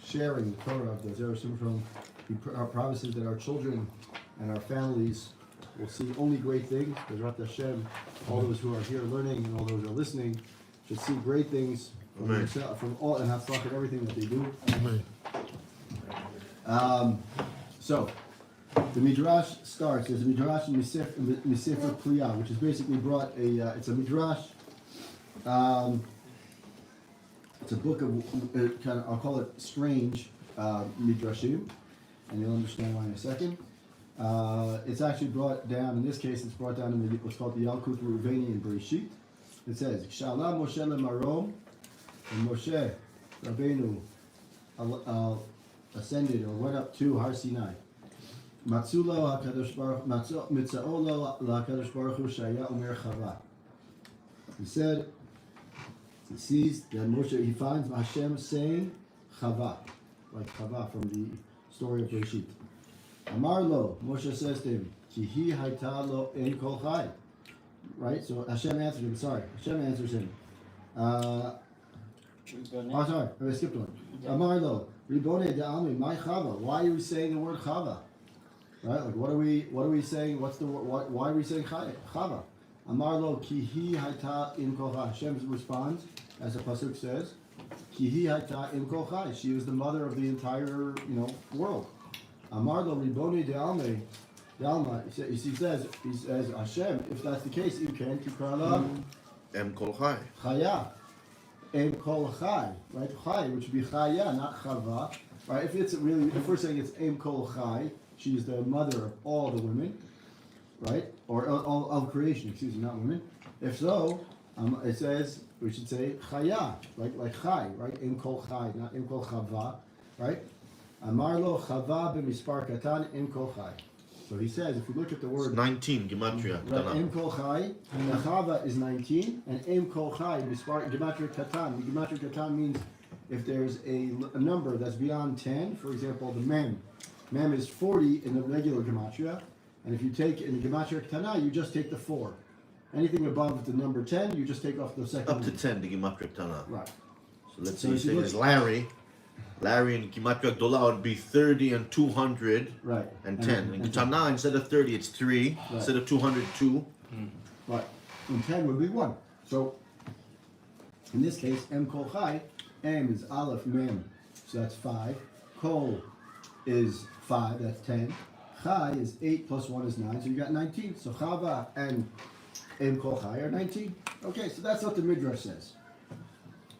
sharing the Torah of the Zera Shimshon, he promises that our children and our families will see only great things. Bezrat Hashem, all those who are here learning and all those who are listening should see great things from all and have thought of everything that they do. So the Midrash starts. There's a Midrash in Misefer Pliyah, which is basically brought it's a Midrash. It's a book of I'll call it strange Midrashim, and you'll understand why in a second. It's actually brought down, in this case, it's brought down in what's called the Yalkut Ruveni in Bereshit. It says, Shala Moshe leMarom, and Moshe Rabbeinu ascended or went up to Har Sinai. Matzulo HaKadosh Baruch Mitzaolo LaKadosh Baruch Hu Shaya Omer Chava. He said, he sees that Moshe, he finds Hashem saying Chava, like Chava from the story of Bereshit. Amar lo, Moshe says to him, Ki hi hayta lo ein kol chai. Right? So Hashem answers him. Hashem answers him. Sorry, I skipped one. Amar lo, Ribone de'ami, my Chava. Why are we saying the word Chava? Right? Like, what are we saying? What's the word? Why are we saying Chava? Amar lo, Ki hi hayta im kol chai. Hashem responds, as the pasuk says, Ki hi hayta im kol chai. She is the mother of the entire, world. Amar lo riboni de'alme, he says, Hashem, if that's the case, you can tikrala em kol chai, chaya, em kol chai, right? Chai, which would be chaya, not chava, right? If we're saying it's em kol chai, she is the mother of all the women, right? Or all of creation, excuse me, not women. If so, it says we should say chaya, like chai, right? Em kol chai, not em kol chava, right? Amar lo chava b'mispar katan em kol chai. So he says, if we look at the word... It's 19, gematria. Right, em kol chai, and the chava is 19, and em kol chai, mispar, gematria katan. The gematria katan means if there's a number that's beyond 10, for example, the mem. Mem is 40 in the regular gematria, and if you take in the gematria katana, you just take the 4. Anything above the number 10, you just take off the second. Up to 10, the gematria katana. Right. So let's say there's Larry. Larry and Gematria Gdola would be 30 and 200 right. and 10. And Ketana, instead of 30, it's 3. Right. Instead of 200, 2. Right. And 10 would be 1. So, in this case, M Kol Chai, M is Aleph Mem, so that's 5. Kol is 5, that's 10. Chai is 8 plus 1 is 9, so you got 19. So Chava and M Kol Chai are 19. Okay, so that's what the Midrash says.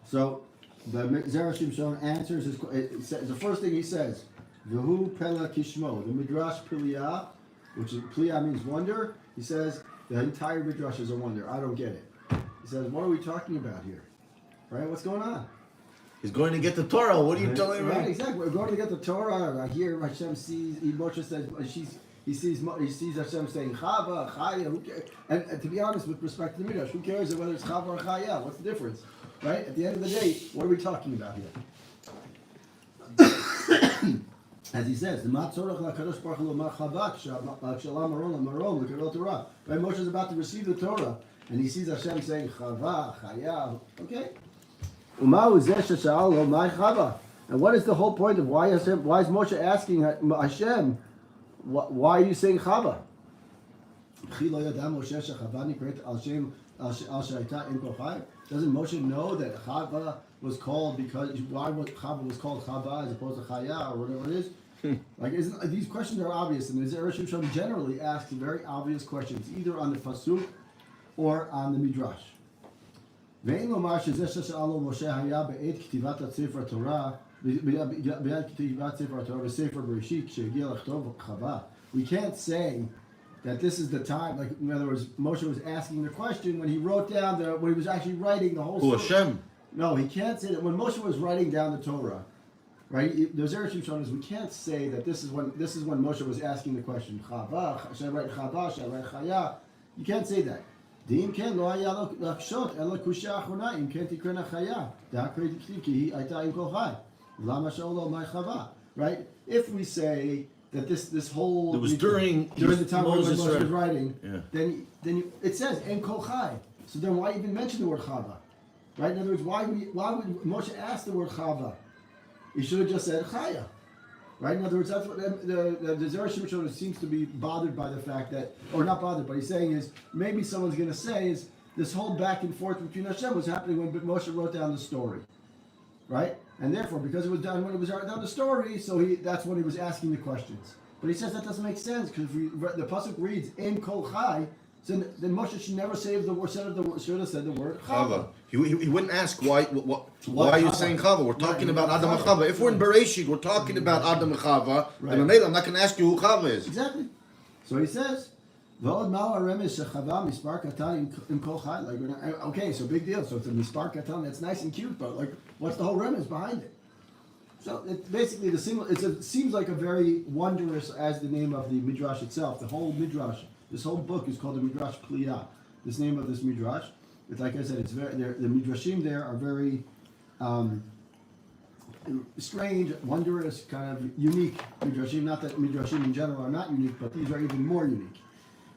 So, the Zera Shimshon answers the first thing he says, V'hu Pela Kishmo, the Midrash Pliyah, which is Pliyah means wonder. He says the entire Midrash is a wonder. I don't get it. He says, what are we talking about here? Right? What's going on? He's going to get the Torah. What are you telling me? Right, exactly. We're going to get the Torah. Here Hashem sees, Moshe says, he sees Hashem saying Chava, Chaya. And to be honest, with respect to the Midrash, who cares whether it's Chava or Chaya? What's the difference? Right? At the end of the day, what are we talking about here? As he says, right? Moshe is about to receive the Torah, and he sees Hashem saying, Chava, Chaya. Okay. And what is the whole point of why is Moshe asking Hashem, why are you saying Chava? Doesn't Moshe know that Chava was called why Chava was called Chava as opposed to Chaya or whatever it is? These questions are obvious, and the Zera Shimshon generally asks very obvious questions, either on the pasuk or on the midrash. ואין לומר שזה ששאלו משה היה בעת כתיבת ספר התורה, בעת כתיבת ספר התורה וספר בראשית כשהגיע לכתוב חווה. We can't say that this is the time, like in other words, Moshe was asking the question when he wrote down when he was actually writing the whole story. Hashem. No, he can't say that when Moshe was writing down the Torah, right? The Zera Shimshon is we can't say that this is when Moshe was asking the question, Chava, should I write Chava, should I write Chaya? You can't say that. Right? If we say that this whole it was during the time when Moshe was writing, yeah. then it says En Kol Chai. So then why even mention the word Chava? right? In other words, why would Moshe ask the word Chava? He should have just said Chaya, right? In other words, that's what the Zera Shimshon seems to be bothered by the fact that, or not bothered, but he's saying is maybe someone's going to say is this whole back and forth between Hashem was happening when Moshe wrote down the story, right? And therefore, because it was done when it was written down the story, so that's when he was asking the questions. But he says that doesn't make sense because the pasuk reads in Kol Chai, so then Moshe should never say the word. Should have said the word Chava. He wouldn't ask why are you saying Chava? We're talking about Adam and Chava. If we're in Bereshit, we're talking about Adam and Chava. Then I'm not going to ask you who Chava is. Exactly. So he says, "V'od ma'u haremes shechava mispar katan im kol chai." Like, okay, so big deal. So it's a mispar katan. That's nice and cute, but like, what's the whole remes behind it? So it's basically the single. It seems like a very wondrous as the name of the midrash itself. The whole midrash, this whole book is called the Midrash Pliyah. This name of this midrash. It's like I said. It's very the midrashim there are very strange, wondrous, kind of unique midrashim. Not that midrashim in general are not unique, but these are even more unique.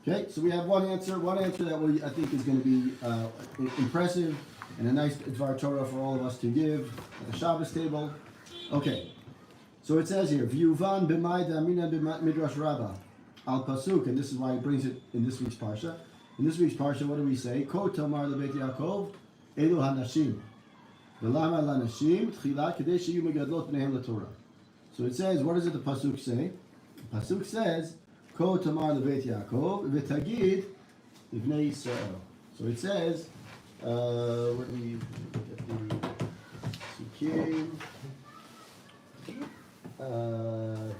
Okay, so we have one answer that I think is going to be impressive and a nice Dvar Torah for all of us to give at the Shabbos table. Okay, so it says here, "V'yuvan b'may da'amina b'midrash Rabbah al pasuk," and this is why he brings it in this week's parsha. In this week's parsha, what do we say? Ko tamar lebeit Yaakov elu hanashim v'lama lanashim tchila kedei sheyu megadlot b'neihem laTorah. So it says, what does it the pasuk say? The pasuk says, "Ko tamar lebeit Yaakov v'tagid l'bnei Yisrael." So it says, where do we get the Sukim? Of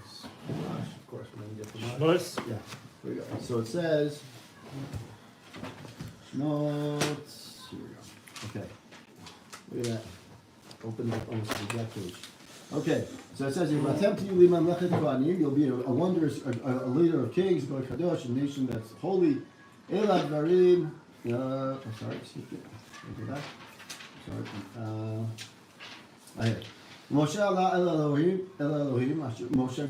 course, we're going to get the Shmos? Yeah, here we go. So it says, Shmot, here we go. Okay. Look at that. Open up almost the exact page. Okay, so it says, you'll be a wondrous, a leader of kings, a kadosh, a nation that's holy. Elad Varim, sorry, excuse me. Look at that. Sorry. I had Moshe Allah El Elohim, Moshe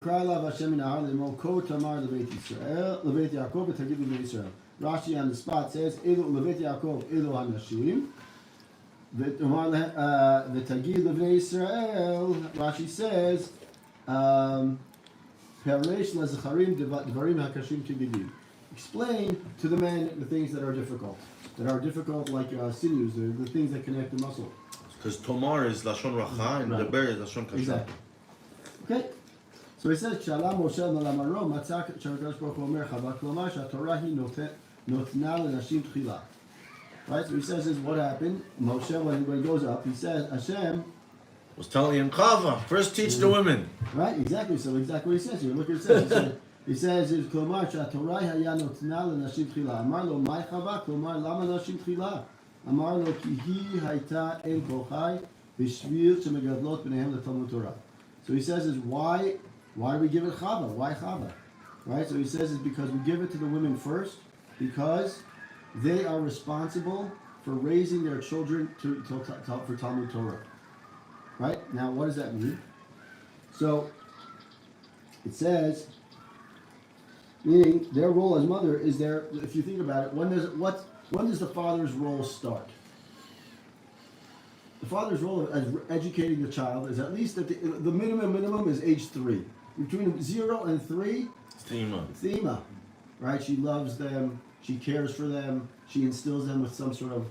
cry la Hashem min ha'ar lemol ko tamar lebeit Yisrael, lebeit Yaakov v'tagid lebeit Yisrael. Rashi on the spot says, Elu lebeit Yaakov elu hanashim, v'tamar v'tagid lebeit Yisrael. Rashi says, Peresh lezacharim dvarim hakashim kibidim. Explain to the men the things that are difficult like sinews, the things that connect the muscle. Because Tomar is Lashon Racha and Deber is Lashon Kasha. Exactly. Okay. So he says, "Kshalam Moshe melamaro matzak shakadosh baruch hu omer chava klomar shaTorah hi notna lenashim tchila." Right. So he says, "Is what happened." Moshe, when he goes up, he says, "Hashem was telling him Chava first teach the women." Right. Exactly. So exactly what he says here. Look what it says. He says, "Is klomar shaTorah haya notna lenashim tchila." Amar lo mai chava klomar lama nashim tchila. Amar lo ki hi hayta en kol chai b'shvil shemegadlot b'neihem letalmud Torah. So he says is why do we give it Chava? Why Chava? Right? So he says is because we give it to the women first because they are responsible for raising their children for Talmud Torah. Right? Now what does that mean? So it says meaning their role as mother is there. If you think about it, when does the father's role start? The father's role as educating the child is at least at the minimum is age 3. Between 0 and 3, It's the Imam. it's the Ima, right? She loves them, she cares for them, she instills them with some sort of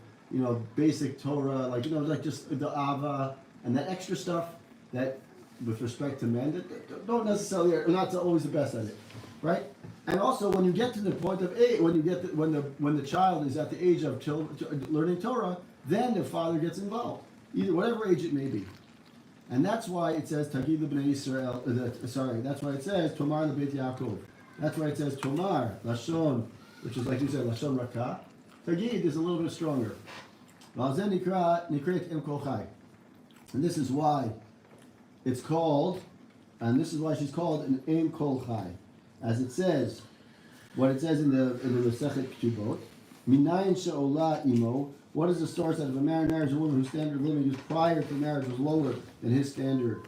basic Torah, like just the Ava and that extra stuff that, with respect to men, that don't necessarily are not always the best at it, right? And also, when you get to the point of age, when the child is at the age of learning Torah, then the father gets involved, either whatever age it may be, and that's why it says Tagid b'nei Yisrael. That's why it says Tomar lebeit Yaakov. That's why it says Tomar Lashon, which is like you said Lashon Rakah. Tagid is a little bit stronger. V'alzen nikret em kol chai, and this is why it's called, and this is why she's called an em kol chai. As it says, what it says in the Masechet Ketubot, Minayin she'ola imo. What is the source out of a marriage? A woman whose standard of living just prior to marriage was lower than his standard.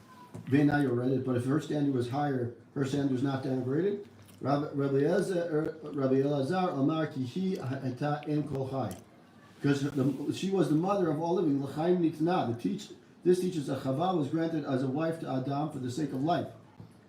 But if her standard was higher, her standard was not downgraded. Rabbi Elazar Amar Kihi Ha'ita En Kol Chai. because she was the mother of all living. L'chaim nitna. This teaches that Chava was granted as a wife to Adam for the sake of life.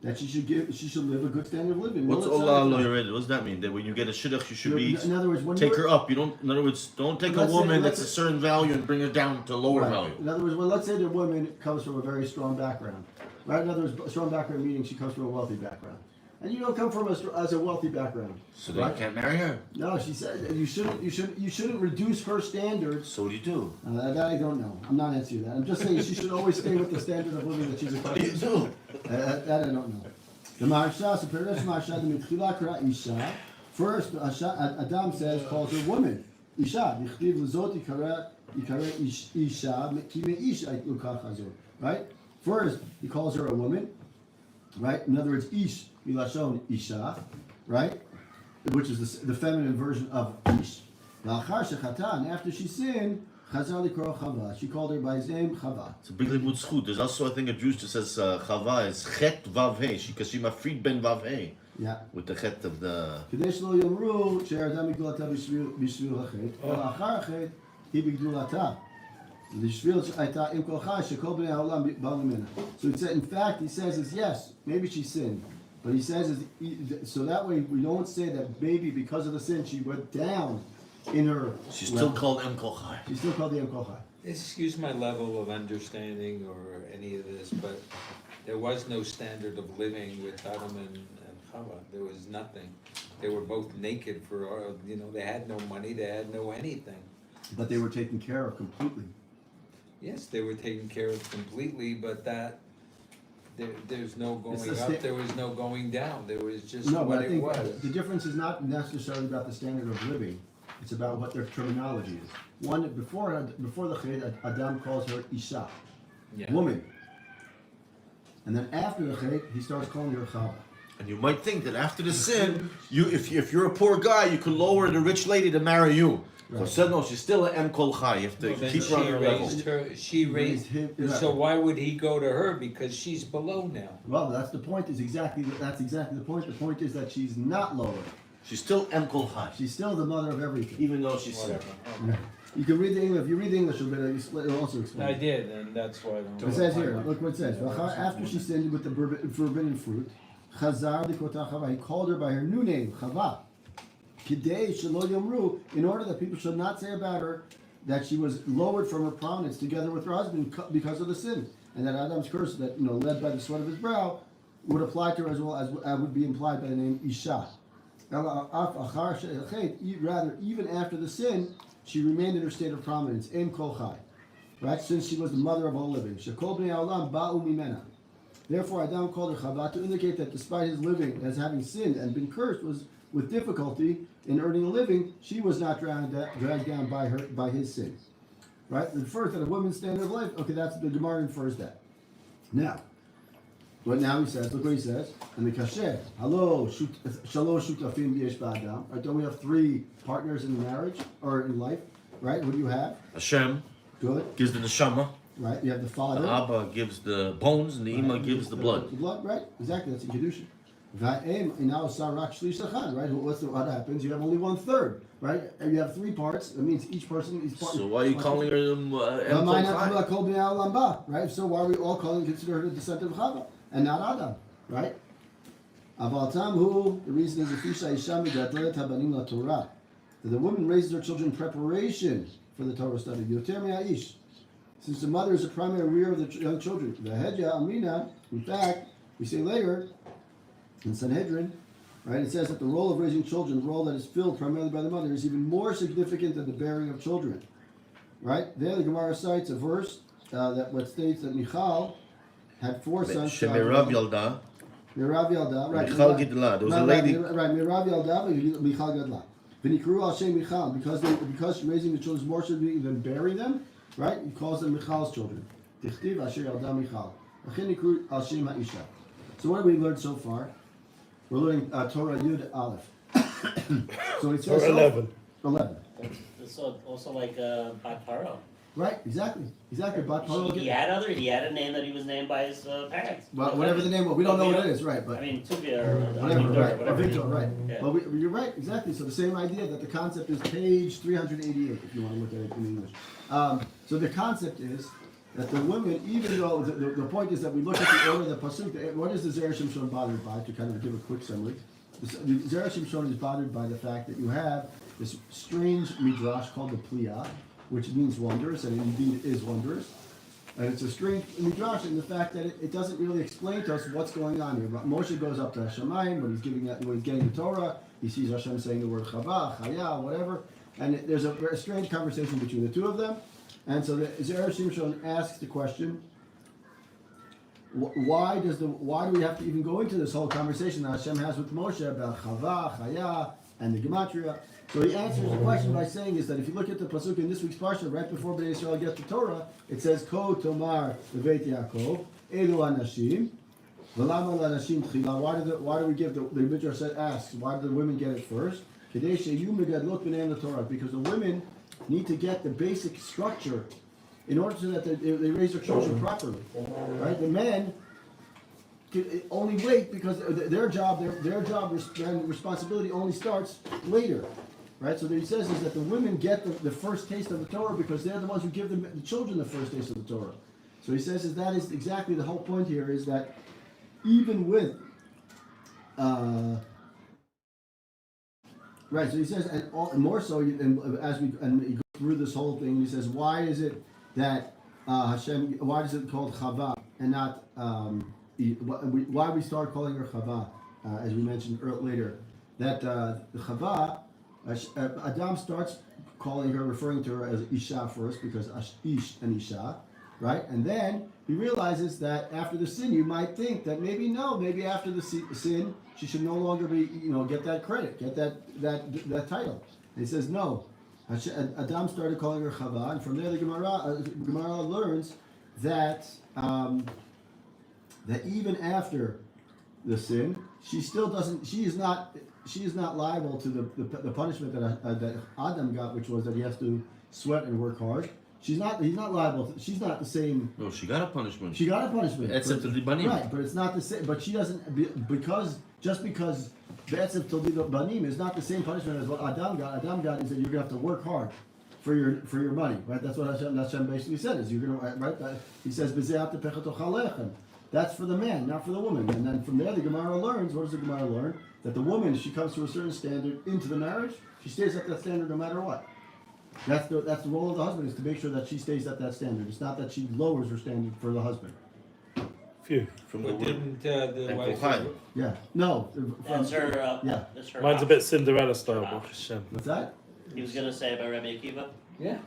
That she should live a good standard of living. What's Ola lo yored? What does that mean? That when you get a shidduch, you should be. In other words, take her up. You don't. In other words, don't take a woman that's a certain value and bring her down to lower value. In other words, let's say the woman comes from a very strong background, right? In other words, strong background meaning she comes from a wealthy background, and you don't come from as a wealthy background. So then you can't marry her. No, she said you shouldn't reduce her standards. So what do you do? That I don't know. I'm not answering you that. I'm just saying she should always stay with the standard of living that she's accustomed to. What do you do? That I don't know. The Maharsha, so Peresh Maharsha, the Mitchila Kra Isha. First, Adam says, calls her woman. Isha. Dichtiv Lezot Ikare Isha. Kime Isha Lukach Hazor. Right? First, he calls her a woman. Right? In other words, Ish, Milashon Isha. Right? Which is the feminine version of Ish. Lachar Shechatan, after she sinned, Chazal Likro Chava. She called her by his name Chava. It's a big limud zchut. There's also, I think, a Jewish that says Chava is Chet Vav He, because she mafrid ben Vav He. Yeah. With the Chet of the. Kadesh lo yomru she'adam bigdulata b'shvil hachet. Elachar hachet hi bigdulata. L'shvil she'ayta im kol chai shekol bnei haolam ba'al mimena. So he said, in fact, he says is yes, maybe she sinned, but he says is so that way we don't say that maybe because of the sin she went down in her. She's still called Em Kol Chai. She's still called the Em Kol Chai. Excuse my level of understanding or any of this, but there was no standard of living with Adam and Chava. There was nothing. They were both naked for, they had no money, they had no anything. But they were taken care of completely. Yes, they were taken care of completely, but there's no going up, there was no going down. There was just what it was. The difference is not necessarily about the standard of living. It's about what their terminology is. One before the Chet, Adam calls her Isha, woman, and then after the Chet, he starts calling her Chava. And you might think that after the sin, if you're a poor guy, you could lower the rich lady to marry you. Right. So said no, she's still an Em Kol Chai. You have to keep her on her level. She raised him. So why would he go to her? Because she's below now. Well, that's the point. That's exactly the point. The point is that she's not lower. She's still Em Kol Chai. She's still the mother of everything. Even though she's whatever. Okay. You can read the English. If you read the English a bit, it'll also explain. I did, and that's why I don't. It says here. Look what it says. After she sinned with the forbidden fruit, Chazar Likota Chava. He called her by her new name, Chava. Kidei Shelo Yomru, in order that people should not say about her that she was lowered from her prominence together with her husband because of the sin, and that Adam's curse that led by the sweat of his brow would apply to her as well as would be implied by the name Isha. Rather, even after the sin, she remained in her state of prominence, Em Kol Chai, right? Since she was the mother of all living. Shekol bnei haolam ba'u mimena. Therefore, Adam called her Chava to indicate that despite his living as having sinned and been cursed with difficulty in earning a living, she was not dragged down by his sin. Right? The first, that a woman's standard of life. Okay, that's the Gemara infers that. Now, what now he says? Look what he says. And the kasher, hello, shalosh shutafim yesh ba'adam. Right? Don't we have three partners in marriage or in life? Right? What do you have? Hashem. Good. Gives the neshama. Right. You have the father. The Abba gives the bones, and the Ima gives the blood. The blood, right? Exactly. That's in Kedushin. Right? What happens? You have only 1/3, right? And you have three parts. That means each person is part. So why are you calling her Em Kol Chai? Right? So why are we all consider her the descendant of Chava and not Adam? Right? The reason is that the woman raises her children in preparation for the Torah study. Since the mother is the primary rearer of the young children. In fact, we say later in Sanhedrin, right? It says that the role of raising children, the role that is filled primarily by the mother, is even more significant than the bearing of children. Right? There, the Gemara cites a verse that states that Michal had 4 sons. Shemirav Yalda. Mirav Yalda, right? Michal Gidla. There was a lady. Right, Mirav Yalda, Michal Gidla. V'nikru al Shem Michal, because raising the children is more significant than bearing them. Right? He calls them Michal's children. Tichtiv asher Yalda Michal. V'chen nikru al Shem Ha'isha. So what have we learned so far? We're learning Torah Yud Aleph. So it says Torah 11. 11. It's also like Bat Paro. Right, exactly. But He had a name that he was named by his parents. well, whatever the name was, we don't know what it is, right? But I mean, Tuvia or whatever, right? Or whatever. Victor, right? Yeah. But you're right, exactly. So the same idea that the concept is page 388, if you want to look at it in English. So the concept is that the women, even though the point is that we look at the order of the pasuk. What is the Zera Shimshon bothered by? To kind of give a quick summary, the Zera Shimshon is bothered by the fact that you have this strange midrash called the Pliyah, which means wondrous, and indeed is wondrous. And it's a strange midrash in the fact that it doesn't really explain to us what's going on here. Moshe goes up to Hashemayim when he's getting the Torah. He sees Hashem saying the word Chava, Chaya, whatever, and there's a strange conversation between the two of them. And so the Zera Shimshon asks the question: why do we have to even go into this whole conversation that Hashem has with Moshe about Chava, Chaya, and the gematria? So he answers the question by saying is that if you look at the pasuk in this week's parsha, right before Bnei Yisrael get the Torah, it says Ko Tomar Beit Yaakov Elu Anashim V'Lama Lanashim Tchila. Why do we give the Midrash asks why do the women get it first? Kadei Sheyu Megadlot B'nei the Torah, because the women need to get the basic structure in order so that they raise their children properly. Right? The men only wait because their job and responsibility only starts later. Right? So what he says is that the women get the first taste of the Torah because they're the ones who give the children the first taste of the Torah. So he says that is exactly the whole point here is that even with right, so he says, and more so, as we go through this whole thing, he says, why is it that Hashem? Why is it called Chava and not? Why we start calling her Chava, as we mentioned later, that Chava, Adam starts calling her, referring to her as Isha first because Ish and Isha, right? And then he realizes that after the sin, you might think that maybe after the sin, she should no longer be, get that credit, get that title. And he says no. Adam started calling her Chava, and from there the Gemara learns that that even after the sin, she still doesn't. She is not liable to the punishment that Adam got, which was that he has to sweat and work hard. He's not liable. She's not the same. No, she got a punishment. Except the banim. Right, but it's not the same. But she doesn't because Be'etzev Tolid Banim is not the same punishment as what Adam got. Adam got is that you're gonna have to work hard for your money. Right. That's what Hashem basically said is you're gonna right. He says B'ze'at Pechato Chalechem. That's for the man, not for the woman. And then from there, the Gemara learns. What does the Gemara learn? That the woman, she comes to a certain standard into the marriage. She stays at that standard no matter what. That's the role of the husband is to make sure that she stays at that standard. It's not that she lowers her standard for the husband. Phew. From the But word. didn't the wife? Yeah. No. That's her. Yeah. That's her Mine's a option. bit Cinderella style, Baruch Hashem. What's that? He was gonna say about Rabbi Akiva. Yeah.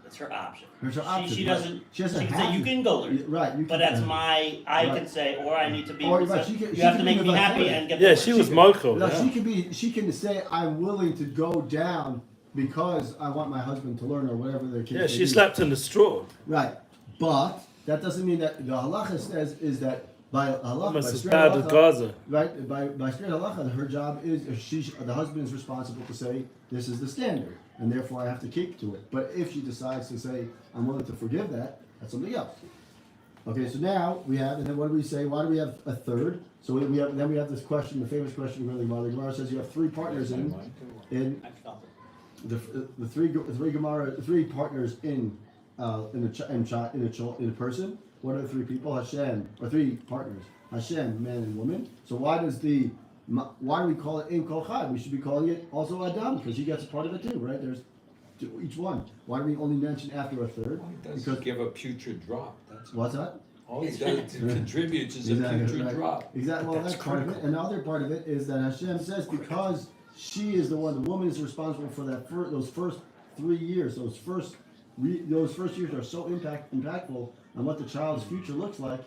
That's her option. There's her option. She right. doesn't. She doesn't can have say you to. can go there. Right. You But can, that's I Right. can say, or I need to be. Or, right, so she can- you she have can to make be me happy victorious. and get. Yeah, the she work. was Michael. No, Yeah. she can say I'm willing to go down because I want my husband to learn or whatever the case. Yeah, may she be. slept in the straw. Right, but that doesn't mean that the halacha says is that by halacha, by Almost as straight bad as halacha, Gaza. right? By straight halacha, her job is the husband is responsible to say this is the standard, and therefore I have to keep to it. But if she decides to say I'm willing to forgive that, that's something else. Okay, so now we have, and then what do we say? Why do we have a third? So we have this question, the famous question really. The Gemara says you have three partners in the three partners in a person. What are the three people? Hashem, or three partners? Hashem, man and woman. So why do we call it Im Kol Chai? We should be calling it also Adam because he gets a part of it too, right? There's each one. Why do we only mention after a third? All he does Because is give a putrid drop. That's what's that? all he does contributes is a putrid right. drop. Exactly. Well, that's part of it. And the other part of it is that Hashem says because she is the woman is responsible for those first 3 years. Those first years are so impactful on what the child's future looks like.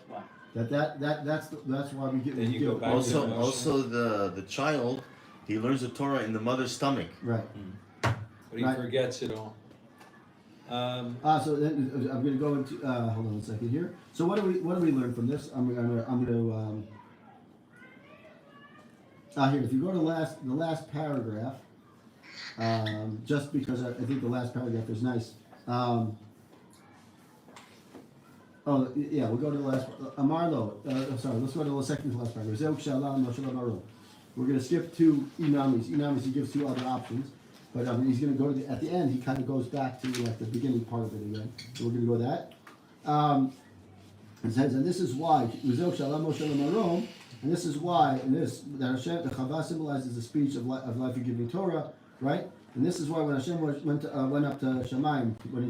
That's why we Then you go back Also the child, he learns the Torah in the mother's stomach. right. But he Right. forgets it all. So then I'm going to go into. Hold on a second here. So what do we learn from this? I'm going to. Here, if you go to the last paragraph, just because I think the last paragraph is nice. Oh, yeah, we'll go to the last, Amarlo, sorry, let's go to the second to last paragraph. Zeu kshalam lo shalom aro. We're gonna skip to Inamis. Inamis, he gives two other options, but he's gonna go to at the end, he kind of goes back to like the beginning part of it again. So we're gonna go to that. It says, and this is why, Zeu kshalam lo shalom aro, and this is why, that Hashem, the Chavah symbolizes the speech of life-giving Torah, right? And this is why when Hashem went up to Shemaim, when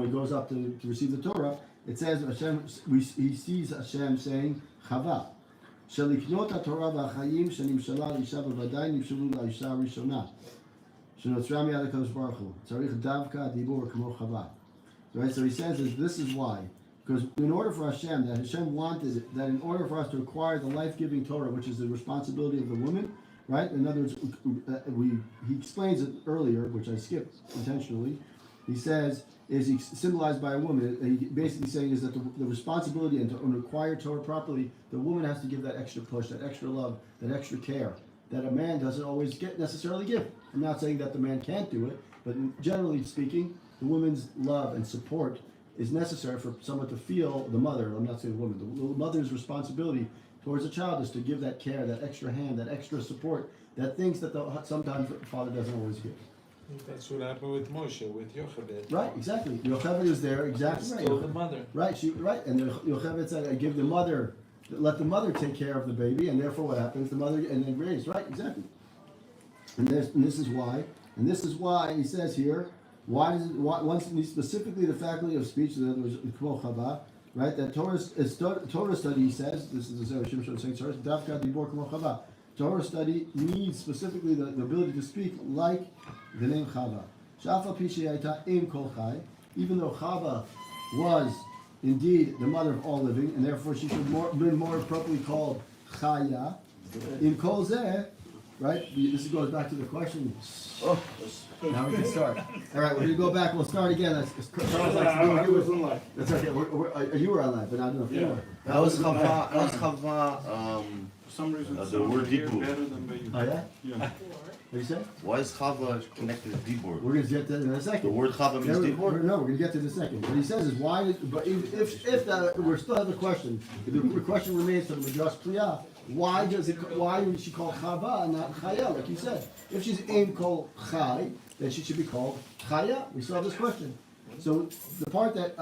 he goes up to receive the Torah, it says Hashem, he sees Hashem saying Chava. Sheliknot haTorah v'achayim shenimshala l'isha b'vaday nimshalu l'isha rishona. Shenotzra miyad HaKadosh Baruch Hu. Tzarich davka dibur k'mo Chava. Right. So he says this is why, because in order for Hashem, that Hashem wanted that in order for us to acquire the life-giving Torah, which is the responsibility of the woman. Right? In other words, he explains it earlier, which I skipped intentionally. He says, is he symbolized by a woman? He basically saying is that the responsibility and to acquire Torah properly, the woman has to give that extra push, that extra love, that extra care that a man doesn't always necessarily give. I'm not saying that the man can't do it, but generally speaking, the woman's love and support is necessary for someone to feel the mother. I'm not saying the woman. The mother's responsibility towards a child is to give that care, that extra hand, that extra support, that things that sometimes the father doesn't always give. That's what happened with Moshe, with Yocheved. Right, exactly. Yocheved is there, exactly right. Still the mother. Right, and Yocheved said, I give the mother, let the mother take care of the baby, and therefore what happens? The mother, and then raised, right, exactly. And this is why he says here, once specifically the faculty of speech, in other words, Kmo Chava, right? That Torah study, he says, this is the Zera Shimshon saying, Davka Dibor K'mo Chava. Torah study needs specifically the ability to speak like the name Chava. Shafa Pishayaita Im Kol Chai, even though Chava was indeed the mother of all living, and therefore she should have been more appropriately called Chaya. In Kol Zeh, right? This goes back to the question. Now we can start. All right, we're going to go back. We'll start again. I was on live. That's okay. You were on live, but I don't know if you were. That was Chava. For some reason, The word here Dibur. better than by you. Oh, yeah? Yeah. What did you say? Why is Chava connected to Dibur? We're going to get to that in a second. The word Chava means Dibur? No, we're going to get to it in a second. What he says is why, but if that, we're still have the question. If the question remains to the Midrash Kliyah, why is she called Chava and not Chaya, like you said? If she's Ein Kol Chai, then she should be called Chaya. We still have this question. So the part that,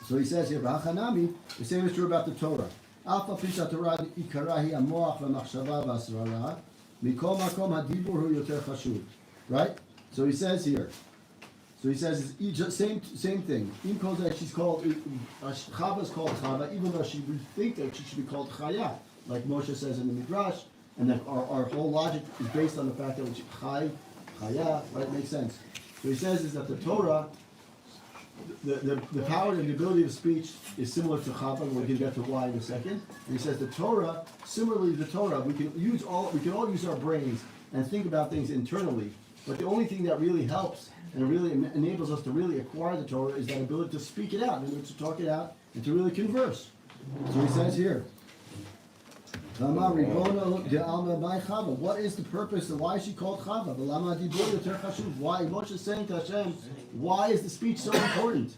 so he says here, V'hachanami, the same is true about the Torah. Alpha Pisha Torah Ikarahi Amoach V'machshava V'asrara Mikol Makom HaDibur Hu Yoter Chashuv. Right? So he says here. So he says it's same thing. In Kol Zeh, she's called Chava is called Chava, even though she would think that she should be called Chaya, like Moshe says in the Midrash, and that our whole logic is based on the fact that Chaya, right? Makes sense. So he says is that the Torah, the power and the ability of speech is similar to Chava, and we'll get to why in a second. And he says the Torah, similarly to the Torah, we can all use our brains and think about things internally. But the only thing that really helps and really enables us to really acquire the Torah is that ability to speak it out, and to talk it out, and to really converse. So he says here, what is the purpose? Why is she called Chava? Why Moshe is saying to Hashem, why is the speech so important?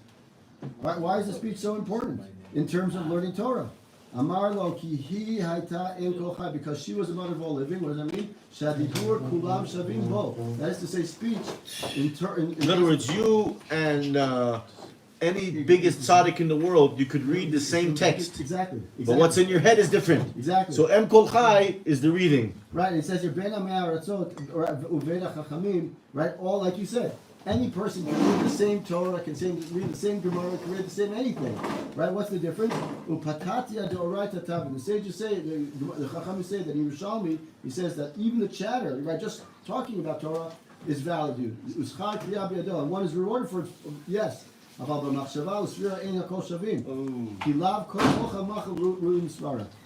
Why is the speech so important in terms of learning Torah? Amar lo ki hi hayta em kol chai, because she was the mother of all living. What does that mean? Shadibur kulam shavim bo. That is to say, speech. In other words, you and any biggest tzaddik in the world, you could read the same text. Exactly. But what's in your head is different. Exactly. So Em Kol Chai is the reading. Right. It says here ben ha'aratzot uveda chachamim. Right. All like you said. Any person can read the same Torah, can read the same Gemara, can read the same anything. Right? What's the difference? Upatatia deoraita tavin. The sages say, the Chachamim say that in Yerushalmi, he says that even the chatter, right, just talking about Torah is valued. And one is rewarded for it, yes. He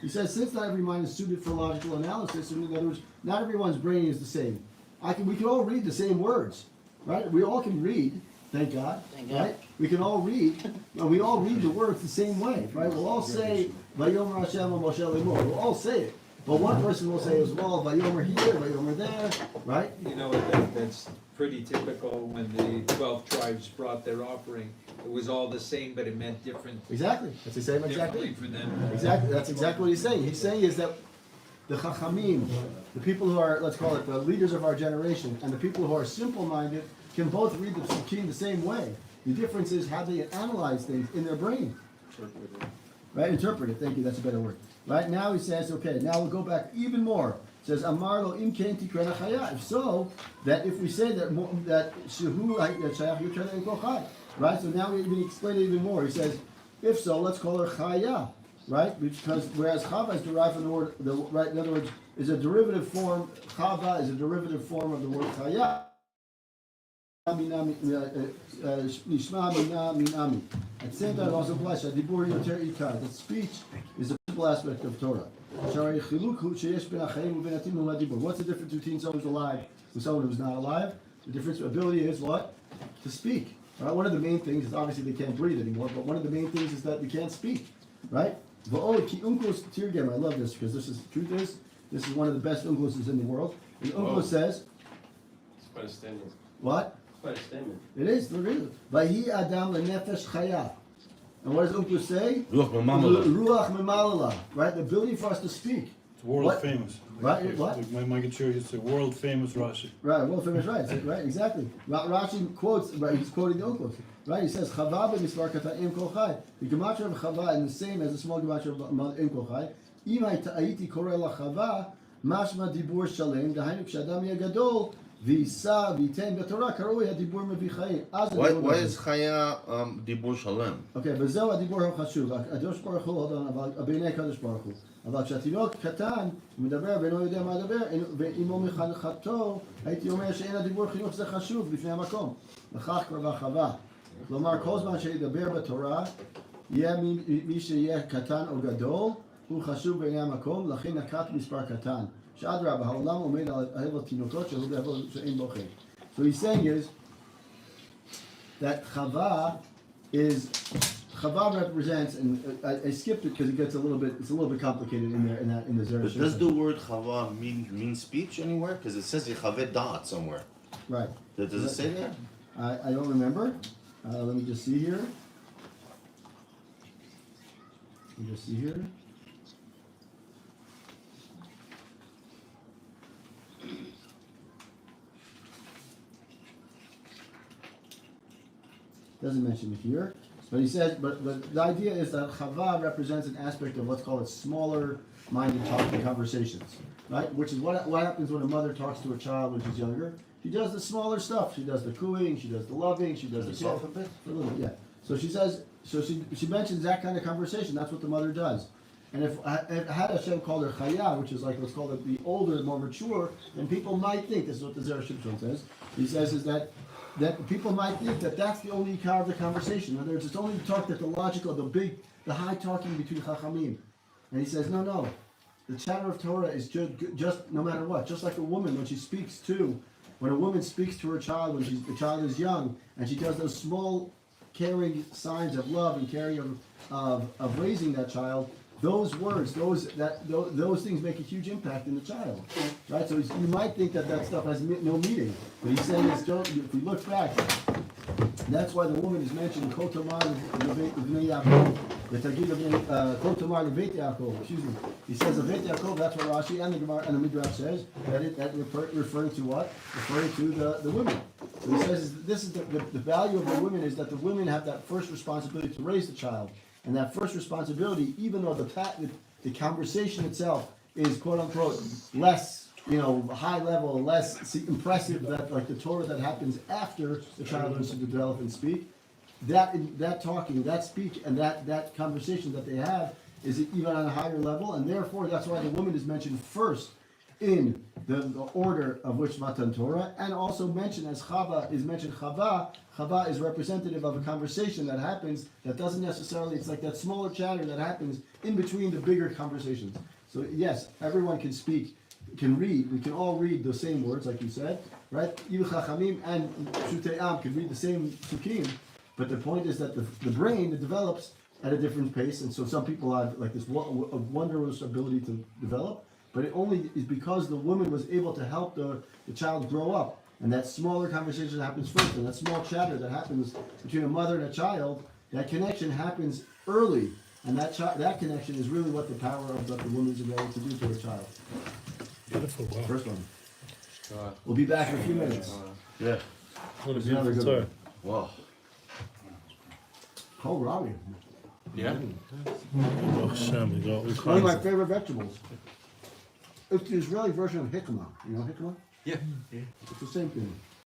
says, since not every mind is suited for logical analysis, in other words, not everyone's brain is the same. We can all read the same words. Right? We all can read, thank God. Right? We can all read, and we all read the words the same way. Right? We'll all say, Vayomer Hashem Moshe Lemor. We'll all say it. But one person will say as well, Vayomer here, Vayomer there. Right? You know, that's pretty typical when the 12 tribes brought their offering. It was all the same, but it meant different, Exactly. That's the same exact differently thing. for them. Exactly. That's exactly what he's saying. He's saying is that the Chachamim, the people who are, let's call it the leaders of our generation, and the people who are simple-minded can both read the Psukim the same way. The difference is how they analyze things in their brain. Right? Interpret it. Thank you. That's a better word. Right? Now he says, okay, now we'll go back even more. It says, Amar lo im ken tikrena chaya. If so, that if we say that shehu shayach yutrena im kol chai. Right? So now we even explain it even more. He says, if so, let's call her chaya. Right? Because whereas chava is derived from the word, right? In other words, is a derivative form. Chava is a derivative form of the word chaya. Nishma mina minami. At the same time, it also applies to dibur yoter ikar. That speech is a simple aspect of Torah. What's the difference between someone who's alive and someone who's not alive? The difference ability is what? To speak. Right? One of the main things is obviously they can't breathe anymore, but one of the main things is that they can't speak. Right? I love this because this is truth is this is one of the best uncluses in the world. And unclus says, It's quite a statement. what? It's quite a statement. It is. Look at it. Vahi adam lenefesh chaya. And what does unclus say? Ruach memamala. Ruach memalala. Right? The ability for us to speak. It's world What? famous. Right? What? Like my Church, it's a world famous Rashi. Right, well famous, right, right, exactly. Rashi quotes, right, he's quoting the Unclus. Right, he says, Chava b'misvar kata im kol chai. The gematria of Chava is the same as the small gematria of im kol chai. Im hayiti koreh la Chava, mashma dibur shalem, dahainu k'shadam yeh gadol, v'yisa v'yiten b'torah, karoi hadibur mevi chai. Why is Chaya dibur shalem? Okay, וזהו הדיבור החשוב. הקדוש ברוך הוא, אבל בעיני הקדוש ברוך הוא. אבל כשהתינוק קטן, הוא מדבר ואינו יודע מה לדבר, ואמו מחנכתו, הייתי אומר שאין הדיבור חינוך זה חשוב לפני המקום. לכך כבר בהרחבה. כלומר, כל זמן שידבר בתורה, יהיה מי שיהיה קטן או גדול, הוא חשוב בעיני המקום, לכן נקט מספר קטן. שאדרבה, העולם עומד על הבל תינוקות שהוא בהבל שאין בו חן. So he's saying is that Chava represents, and I skipped it because it's a little bit complicated in there in the Zera But Shimshon. does the word Chava mean speech anywhere? Because it says Yechaveh da'at somewhere. Right. Does it say that? I don't remember. Let me just see here. Doesn't mention it here. But he says, but the idea is that Chava represents an aspect of what's called smaller-minded talking conversations, right? Which is what happens when a mother talks to a child when she's younger. She does the smaller stuff. She does the cooing, she does the loving, she does the Soft a bit? a little bit, yeah. So she says, she mentions that kind of conversation. That's what the mother does. And if had Hashem called her Chaya, which is like let's call it the older, more mature, then people might think, this is what the Zera Shimshon says. He says is that people might think that that's the only car of the conversation. In other words, it's only the talk that the logical, the high talking between Chachamim. And he says, no. The chatter of Torah is just no matter what. Just like a woman when a woman speaks to her child when the child is young, and she does those small, caring signs of love and caring of raising that child. Those words, those things make a huge impact in the child, right? So you might think that stuff has no meaning, but he's saying is, if we look back, that's why the woman is mentioned in Kol Tamar L'Vnei Yaakov, the Tagid of Kol Tamar L'Veit Yaakov. Excuse me. He says L'Veit Yaakov. That's what Rashi and the Gemara and the Midrash says that referring to what? Referring to the women. So he says this is the value of the women is that the women have that first responsibility to raise the child. And that first responsibility, even though the conversation itself is quote unquote less, high level, less impressive, that like the Torah that happens after the child learns to develop and speak, that talking, that speech, and that conversation that they have is even on a higher level, and therefore that's why the woman is mentioned first in the order of which Matan Torah, and also mentioned as Chava is mentioned. Chava is representative of a conversation that happens that doesn't necessarily, it's like that smaller chatter that happens in between the bigger conversations. So yes, everyone can speak, can read, we can all read the same words like you said, right? Even Chachamim and Shutei Am can read the same Psukim, but the point is that the brain develops at a different pace, and so some people have like this wondrous ability to develop, but it only is because the woman was able to help the child grow up And that smaller conversation happens first, and that small chatter that happens between a mother and a child, that connection happens early, and that connection is really what the power of what the woman is able to do to her child. Beautiful, wow. First one. We'll be back in a few minutes. Yeah. What a There's another beautiful good Torah. Wow. Oh, Robbie. Yeah. Baruch Hashem, we got all One of kinds my of- favorite vegetables. It's the Israeli version of jicama. You know jicama? Yeah. It's the same thing.